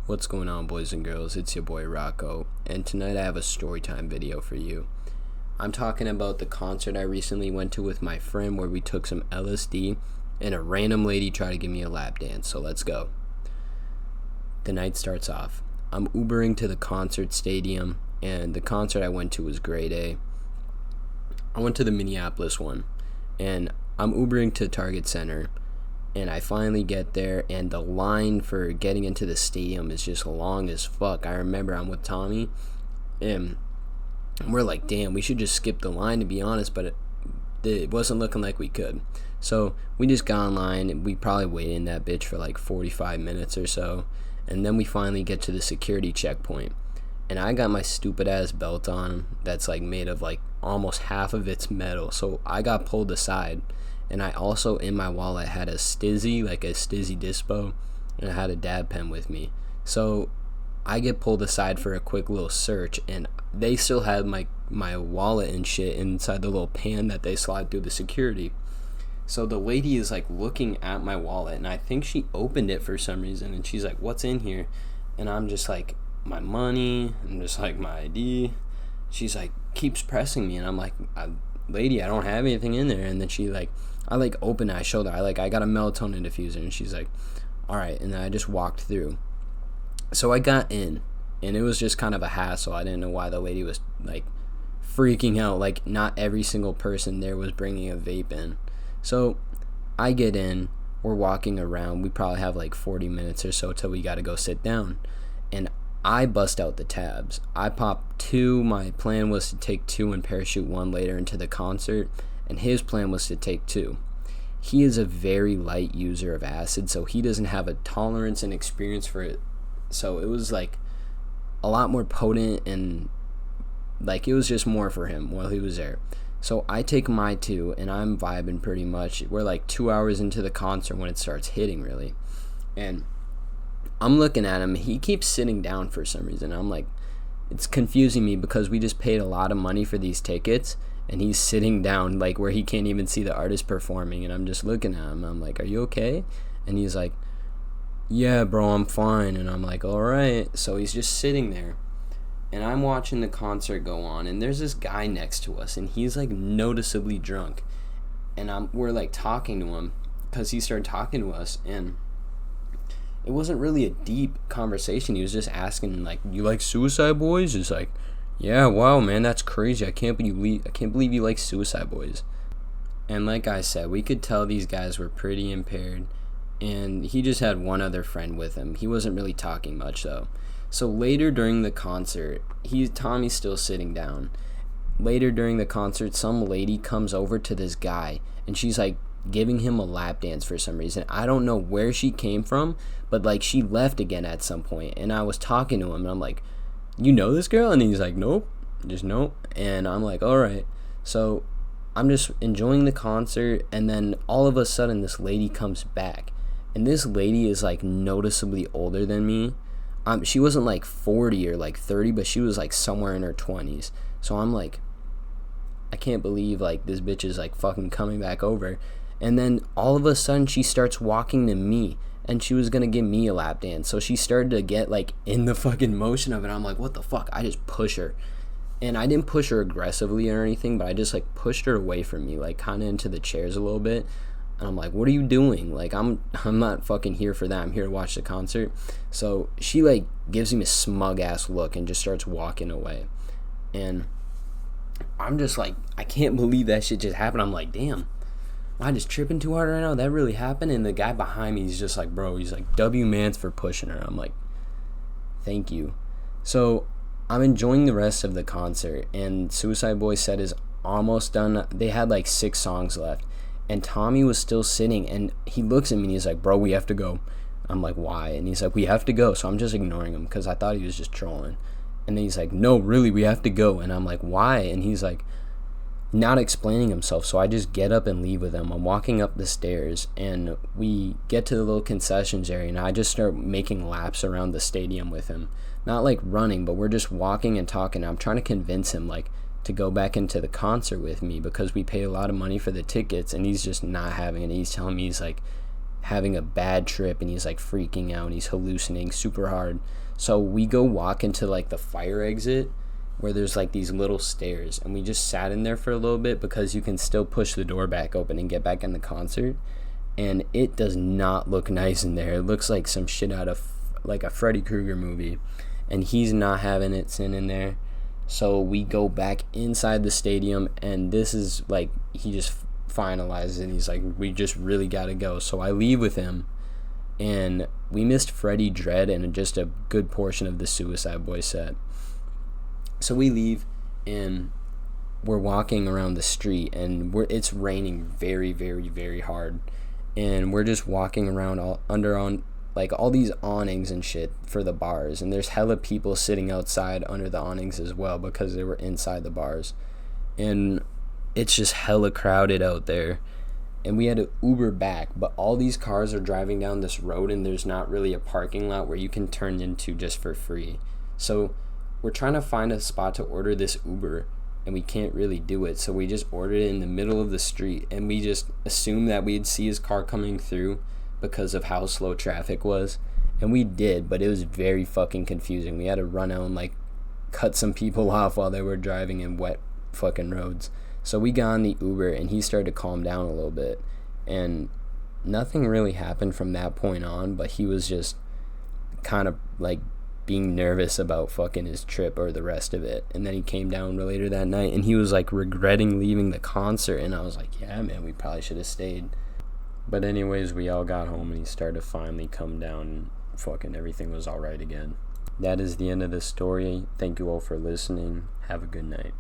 What's going on, boys and girls? It's your boy Rocco, and tonight I have a Storytime video for you. I'm talking about the concert I recently went to with my friend where we took some LSD and a random lady tried to give me a lap dance, so let's go. The night starts off. I'm Ubering to the concert stadium, and the concert I went to was grade A. I went to the Minneapolis one, and I'm Ubering to Target Center. And I finally get there, and the line for getting into the stadium is just long as fuck. I remember I'm with Tommy, and we're like, damn, we should just skip the line, to be honest, but it wasn't looking like we could. So we just got online, and we probably waited in that bitch for like 45 minutes or so, and then we finally get to the security checkpoint. And I got my stupid ass belt on that's like made of like almost half of it's metal, so I got pulled aside. And I also, in my wallet, had a Stizzy, like a Stizzy Dispo, and I had a dab pen with me. So I get pulled aside for a quick little search, and they still had my wallet and shit inside the little pan that they slide through the security. So the lady is like looking at my wallet, and I think she opened it for some reason, and she's like, "What's in here?" And I'm just like, "My money," and just like my ID. She's like, keeps pressing me, and I'm like, "Lady, I don't have anything in there." And then she like, I like open it, I showed her, I got a melatonin diffuser, and she's like, alright. And then I just walked through. So I got in, and it was just kind of a hassle. I didn't know why the lady was like freaking out. Like, not every single person there was bringing a vape in. So I get in, we're walking around, we probably have like 40 minutes or so till we gotta go sit down. And I bust out the tabs. I popped 2. My plan was to take 2 and parachute 1 later into the concert, and his plan was to take 2. He is a very light user of acid, so he doesn't have a tolerance and experience for it. So it was like a lot more potent, and like it was just more for him while he was there. So I take my 2, and I'm vibing pretty much. We're like 2 hours into the concert when it starts hitting, really. And I'm looking at him. He keeps sitting down for some reason. I'm like, it's confusing me because we just paid a lot of money for these tickets, and he's sitting down like where he can't even see the artist performing. And I'm just looking at him. I'm like, "Are you okay?" And he's like, "Yeah, bro, I'm fine." And I'm like, "All right." So he's just sitting there, and I'm watching the concert go on, and there's this guy next to us, and he's like noticeably drunk, and we're like talking to him because he started talking to us, and it wasn't really a deep conversation. He was just asking like, "You like Suicide Boys?" It's like, "Yeah, wow, man, that's crazy. I can't believe you like Suicide Boys." And like I said, we could tell these guys were pretty impaired, and he just had one other friend with him. He wasn't really talking much though. So later during the concert, Tommy's still sitting down. Later during the concert, some lady comes over to this guy, and she's like giving him a lap dance for some reason. I don't know where she came from, but like she left again at some point, and I was talking to him, and I'm like, "You know this girl?" And he's like, "Nope, just nope." And I'm like, "All right." So I'm just enjoying the concert, and then all of a sudden this lady comes back, and this lady is like noticeably older than me. She wasn't like 40 or like 30, but she was like somewhere in her 20s. So I'm like, I can't believe like this bitch is like fucking coming back over. And then all of a sudden she starts walking to me, and she was gonna give me a lap dance. So she started to get like in the fucking motion of it. I'm like, what the fuck? I just push her. And I didn't push her aggressively or anything, but I just like pushed her away from me, like kind of into the chairs a little bit. And I'm like, "What are you doing? Like, I'm not fucking here for that. I'm here to watch the concert." So she like gives me a smug ass look and just starts walking away. And I'm just like, I can't believe that shit just happened. I'm like, damn, am I just tripping too hard right now? That really happened? And the guy behind me is just like, "Bro," he's like, "W mans for pushing her." I'm like, thank you. So I'm enjoying the rest of the concert, and Suicide Boys set is almost done. They had like 6 songs left, and Tommy was still sitting, and he looks at me and he's like, "Bro, we have to go." I'm like, "Why?" And he's like, "We have to go." So I'm just ignoring him because I thought he was just trolling. And then he's like, "No, really, we have to go." And I'm like, "Why?" And he's like, not explaining himself. So I just get up and leave with him. I'm walking up the stairs, and we get to the little concessions area, and I just start making laps around the stadium with him. Not like running, but we're just walking and talking. I'm trying to convince him like to go back into the concert with me because we pay a lot of money for the tickets, and he's just not having it. He's telling me, he's like, having a bad trip and he's like freaking out and he's hallucinating super hard. So we go walk into like the fire exit where there's like these little stairs, and we just sat in there for a little bit because you can still push the door back open and get back in the concert. And it does not look nice in there. It looks like some shit out of like a Freddy Krueger movie, and he's not having it sitting in there. So we go back inside the stadium, and this is like, he just finalizes and he's like, we just really gotta go. So I leave with him, and we missed Freddie Dredd and just a good portion of the Suicide Boy set. So we leave, and we're walking around the street, and it's raining very, very, very hard, and we're just walking around on like all these awnings and shit for the bars, and there's hella people sitting outside under the awnings as well because they were inside the bars, and it's just hella crowded out there. And we had to Uber back, but all these cars are driving down this road, and there's not really a parking lot where you can turn into just for free. So we're trying to find a spot to order this Uber, and we can't really do it. So we just ordered it in the middle of the street, and we just assumed that we'd see his car coming through because of how slow traffic was. And we did, but it was very fucking confusing. We had to run out and like cut some people off while they were driving in wet fucking roads. So we got on the Uber, and he started to calm down a little bit, and nothing really happened from that point on, but he was just kind of like being nervous about fucking his trip or the rest of it. And then he came down later that night, and he was like regretting leaving the concert, and I was like, yeah man, we probably should have stayed. But anyways, we all got home, and he started to finally come down, and fucking everything was alright again. That is the end of the story. Thank you all for listening. Have a good night.